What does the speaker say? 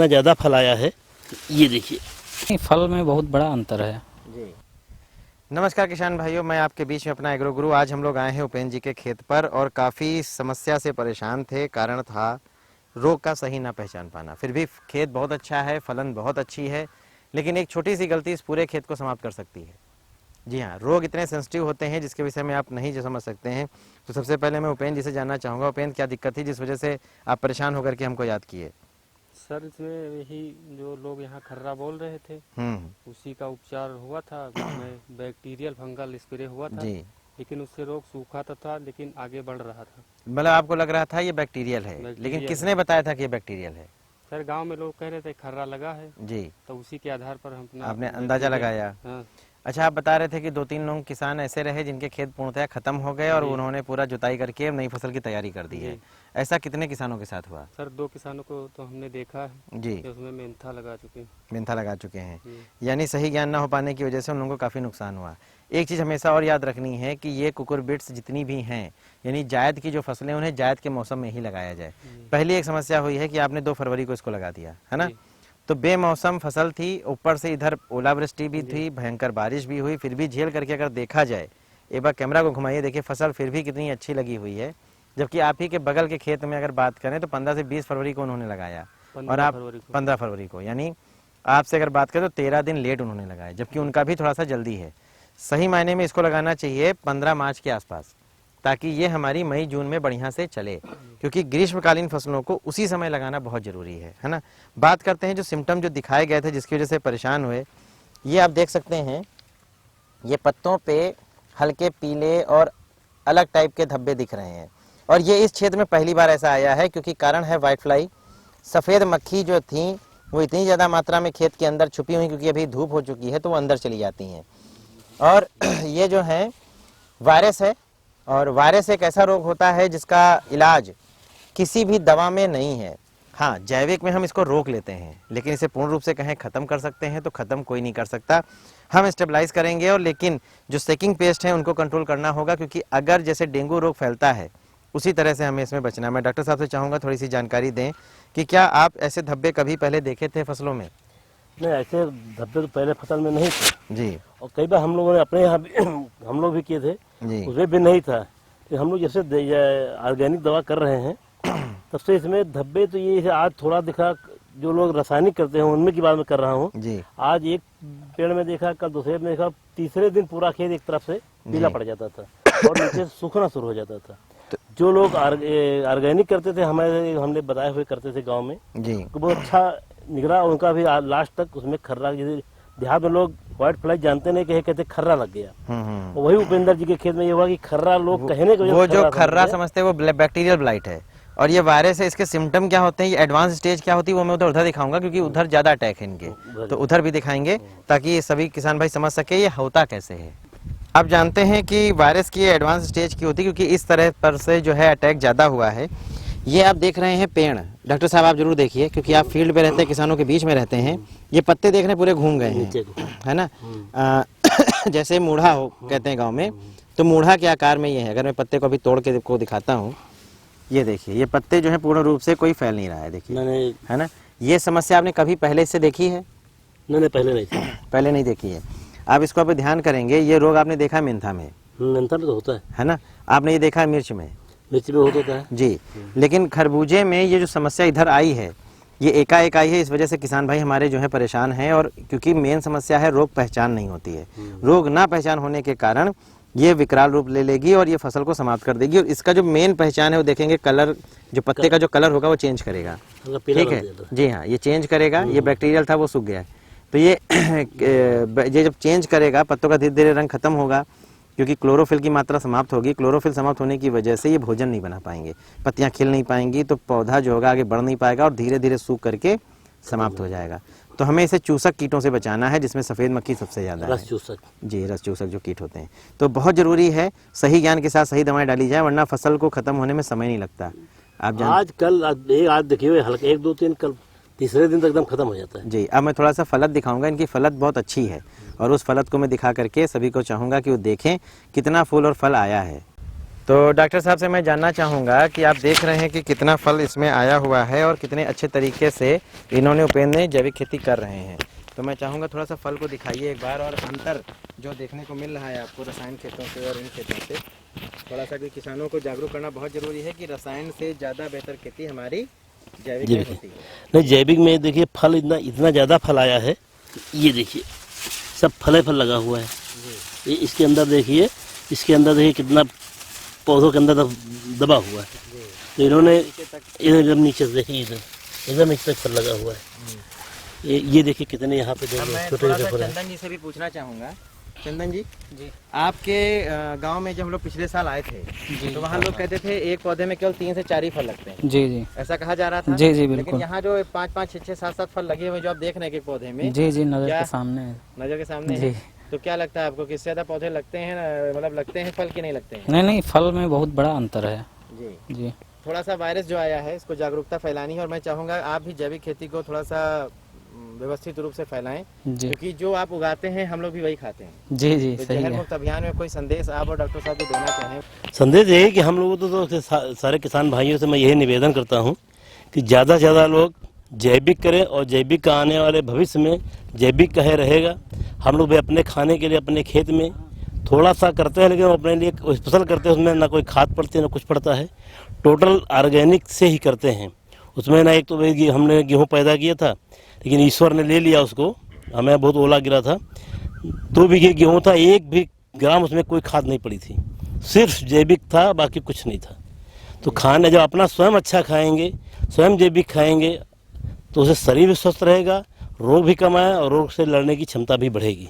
इतना ज़्यादा फल आया है, ये देखिए। फल में बहुत बड़ा अंतर है जी। नमस्कार किसान भाइयों, मैं आपके बीच में अपना एग्रो गुरु। आज हम लोग आए हैं उपेंद्र जी के खेत पर और काफ़ी समस्या से परेशान थे। कारण था रोग का सही ना पहचान पाना। फिर भी खेत बहुत अच्छा है, फलन बहुत अच्छी है, लेकिन एक छोटी सी गलती इस पूरे खेत को समाप्त कर सकती है। जी हाँ, रोग इतने सेंसिटिव होते हैं जिसके विषय में आप नहीं जो समझ सकते हैं। तो सबसे पहले मैं उपेंद्र जी से जानना चाहूँगा, उपेंद्र क्या दिक्कत थी जिस वजह से आप परेशान होकर के हमको याद किए? सर इसमें यही जो लोग यहाँ खर्रा बोल रहे थे उसी का उपचार हुआ था। उसमें बैक्टीरियल फंगल स्प्रे हुआ था जी। लेकिन उससे रोग सूखा था लेकिन आगे बढ़ रहा था। मतलब आपको लग रहा था ये बैक्टीरियल है, लेकिन किसने बताया था कि ये बैक्टीरियल है? सर गांव में लोग कह रहे थे खर्रा लगा है जी। तो उसी के आधार पर हम आपने अंदाजा लगाया। हाँ। अच्छा, आप बता रहे थे कि 2-3 लोग किसान ऐसे रहे जिनके खेत पूर्णतः खत्म हो गए और उन्होंने पूरा जुताई करके नई फसल की तैयारी कर दी है। ऐसा कितने किसानों के साथ हुआ? सर 2 किसानों को तो हमने देखा है जी। कि उसमें मेंथा लगा चुके हैं। यानी सही ज्ञान ना हो पाने की वजह से उन लोगों को काफ़ी नुकसान हुआ। एक चीज़ हमेशा और याद रखनी है कि ये कुकुरबिट्स जितनी भी हैं, यानी जायद की जो फसलें उन्हें जायद के मौसम में ही लगाया जाए। पहली एक समस्या हुई है कि आपने 2 फरवरी को इसको लगा दिया है ना, तो बेमौसम फसल थी, ऊपर से इधर ओलावृष्टि भी थी, भयंकर बारिश भी हुई, फिर भी झेल करके अगर देखा जाए, एक बार कैमरा को घुमाइए, देखिए फसल फिर भी कितनी अच्छी लगी हुई है। जबकि आप ही के बगल के खेत में अगर बात करें तो 15 से 20 फरवरी को उन्होंने लगाया और आप 15 फरवरी को, यानी आपसे अगर बात करें तो 13 दिन लेट उन्होंने लगाया, जबकि उनका भी थोड़ा सा जल्दी है। सही मायने में इसको लगाना चाहिए 15 मार्च के आसपास, ताकि ये हमारी मई जून में बढ़िया से चले, क्योंकि ग्रीष्मकालीन फसलों को उसी समय लगाना बहुत जरूरी है ना। बात करते हैं जो सिम्टम जो दिखाए गए थे जिसकी वजह से परेशान हुए, ये आप देख सकते हैं, ये पत्तों पे हल्के पीले और अलग टाइप के धब्बे दिख रहे हैं और ये इस क्षेत्र में पहली बार ऐसा आया है, क्योंकि कारण है व्हाइट फ्लाई। सफ़ेद मक्खी जो थी वो इतनी ज़्यादा मात्रा में खेत के अंदर छुपी हुई, क्योंकि अभी धूप हो चुकी है तो वो अंदर चली जाती हैं। और ये जो है वायरस है, और वायरस एक ऐसा रोग होता है जिसका इलाज किसी भी दवा में नहीं है। हाँ, जैविक में हम इसको रोक लेते हैं, लेकिन इसे पूर्ण रूप से कहें ख़त्म कर सकते हैं तो ख़त्म कोई नहीं कर सकता। हम स्टेबलाइज करेंगे, और लेकिन जो सेकिंग पेस्ट है उनको कंट्रोल करना होगा, क्योंकि अगर जैसे डेंगू रोग फैलता है उसी तरह से हमें इसमें बचना। मैं डॉक्टर साहब से चाहूँगा थोड़ी सी जानकारी दें कि क्या आप ऐसे धब्बे कभी पहले देखे थे फसलों में? नहीं, ऐसे धब्बे तो पहले फसल में नहीं थे जी। और कई बार हम लोगों ने अपने यहाँ भी हम लोग भी किए थे जी। उसमें भी नहीं था। तो हम लोग जैसे ऑर्गेनिक दवा कर रहे हैं तब से इसमें धब्बे तो ये आज थोड़ा दिखा। जो लोग रासायनिक करते हैं उनमें की बात मैं कर रहा हूँ जी। आज एक पेड़ में देखा, कल दूसरे में देखा, तीसरे दिन पूरा खेत एक तरफ से पीला पड़ जाता था और नीचे सूखना शुरू हो जाता था। जो लोग ऑर्गेनिक करते थे, हमने बताए हुए करते थे गांव में जी, तो बहुत अच्छा निकला। उनका भी लास्ट तक उसमें खर्रा, देहात में लोग व्हाइट फ्लाई जानते नहीं, कहते खर्रा लग गया। वही उपेंद्र जी के खेत में ये हुआ कि खर्रा लोग कहने को वो जो खर्रा समझते हैं वो बैक्टीरियल ब्लाइट है, और ये वायरस है। इसके सिम्टम क्या होते हैं, ये एडवांस स्टेज क्या होती है, वो मैं उधर दिखाऊंगा, क्योंकि उधर ज्यादा अटैक है इनके, तो उधर भी दिखाएंगे ताकि सभी किसान भाई समझ सके ये होता कैसे है। आप जानते हैं कि वायरस की एडवांस स्टेज की होती है, क्योंकि इस तरह पर से जो है अटैक ज़्यादा हुआ है। ये आप देख रहे हैं पेड़, डॉक्टर साहब आप जरूर देखिए, क्योंकि आप फील्ड पे रहते हैं, किसानों के बीच में रहते हैं। ये पत्ते देख रहे हैं पूरे घूम गए हैं, है ना। जैसे मूढ़ा हो कहते हैं गाँव में, तो मूढ़ा के आकार में ये है। अगर मैं पत्ते को अभी तोड़ के को दिखाता हूँ, ये देखिए, ये पत्ते जो है पूर्ण रूप से कोई फैल नहीं रहा है, देखिए, है ना। ये समस्या आपने कभी पहले इससे देखी है? नहीं, पहले नहीं, पहले नहीं देखी है। आप इसको आप ध्यान करेंगे, ये रोग आपने देखा है मेंथा में, मेंथा में तो होता है ना। आपने ये देखा है मिर्च में होता है जी, लेकिन खरबूजे में ये जो समस्या इधर आई है, ये एकाएक आई है। इस वजह से किसान भाई हमारे जो है परेशान हैं, और क्योंकि मेन समस्या है रोग पहचान नहीं होती है। रोग ना पहचान होने के कारण ये विकराल रूप ले लेगी और ये फसल को समाप्त कर देगी। और इसका जो मेन पहचान है वो देखेंगे, कलर, जो पत्ते का जो कलर होगा वो चेंज करेगा, ठीक है जी हाँ, ये चेंज करेगा। ये बैक्टीरियल था वो सूख गया है, तो ये जब चेंज करेगा, पत्तों का धीरे धीरे रंग खत्म होगा, क्योंकि क्लोरोफिल की मात्रा समाप्त होगी। क्लोरोफिल समाप्त होने की वजह से ये भोजन नहीं बना पाएंगे, पत्तियां खिल नहीं पाएंगी, तो पौधा जो होगा आगे बढ़ नहीं पाएगा और धीरे धीरे सूख करके समाप्त हो जाएगा। तो हमें इसे चूसक कीटों से बचाना है, जिसमें सफ़ेद मक्खी सबसे ज़्यादा है। रस चूसक जी, रस चूसक जो कीट होते हैं। तो बहुत ज़रूरी है सही ज्ञान के साथ सही दवाएं डाली जाए, वरना फसल को ख़त्म होने में समय नहीं लगता। आप आज देखिए हल्के 1 2 3 कल तीसरे दिन तक एकदम खत्म हो जाता है जी। अब मैं थोड़ा सा फलत दिखाऊंगा, इनकी फलत बहुत अच्छी है, और उस फलत को मैं दिखा करके सभी को चाहूँगा कि वो देखें कितना फूल और फल आया है। तो डॉक्टर साहब से मैं जानना चाहूँगा कि आप देख रहे हैं कि कितना फल इसमें आया हुआ है और कितने अच्छे तरीके से इन्होंने उपेंद्र ने जैविक खेती कर रहे हैं। तो मैं चाहूँगा थोड़ा सा फल को दिखाइए एक बार, और अंतर जो देखने को मिल रहा है आपको रसायन खेतों से और इन खेतों से, थोड़ा सा भी किसानों को जागरूक करना बहुत ज़रूरी है कि रसायन से ज़्यादा बेहतर खेती हमारी जैविक में होती है। नहीं, जैविक में देखिए फल इतना ज़्यादा फल आया है, ये देखिए सब फल लगा हुआ है। ये इसके अंदर देखिए, कितना पौधों के अंदर दबा हुआ है। तो इन्होंने इधर नीचे से देखिए, इधर नीचे तक फल लगा हुआ है। ये देखिए कितने यहाँ पे छोटे छोटे फल। चंदन जी से भी पूछना चाहूँगा, चंदन जी, आपके गांव में जब हम लोग पिछले साल आए थे तो वहाँ लोग कहते थे एक पौधे में केवल 3 से 4 ही फल लगते हैं। जी जी, ऐसा कहा जा रहा था। जी जी, बिल्कुल। लेकिन यहाँ जो 5-5, 6-6, 7-7 फल लगे हुए जो आप देख रहे हैं एक पौधे में। जी जी, नजर के सामने है। नजर के सामने जी। है। तो क्या लगता है आपको, किससे ज्यादा पौधे लगते हैं, मतलब लगते हैं फल की नहीं लगते हैं? नहीं नहीं, फल में बहुत बड़ा अंतर है। जी जी, थोड़ा सा वायरस जो आया है इसको जागरूकता फैलानी है, और मैं चाहूँगा आप भी जैविक खेती को थोड़ा सा व्यवस्थित रूप से फैलाएं, क्योंकि जो आप उगाते हैं हम लोग भी वही खाते हैं। जी जी, तो सही जहर है। मुक्त अभियान में कोई संदेश आप और डॉक्टर साहब को देना चाहें? संदेश ये है कि हम लोगों तो सारे किसान भाइयों से मैं यही निवेदन करता हूँ कि ज़्यादा से ज़्यादा लोग जैविक करें, और जैविक का आने वाले भविष्य में जैविक का है रहेगा। हम लोग भी अपने खाने के लिए अपने खेत में थोड़ा सा करते हैं, लेकिन अपने लिए स्पेशल करते हैं, उसमें ना कोई खाद पड़ती है ना कुछ पड़ता है, टोटल ऑर्गेनिक से ही करते हैं। उसमें ना एक तो हमने गेहूँ पैदा किया था, लेकिन ईश्वर ने ले लिया उसको, हमें बहुत ओला गिरा था। 2 बीघे गेहूँ था, 1 भी ग्राम उसमें कोई खाद नहीं पड़ी थी, सिर्फ जैविक था, बाकी कुछ नहीं था। तो खाने जब अपना स्वयं अच्छा खाएंगे, स्वयं जैविक खाएंगे, तो उससे शरीर भी स्वस्थ रहेगा, रोग भी कम आए और रोग से लड़ने की क्षमता भी बढ़ेगी।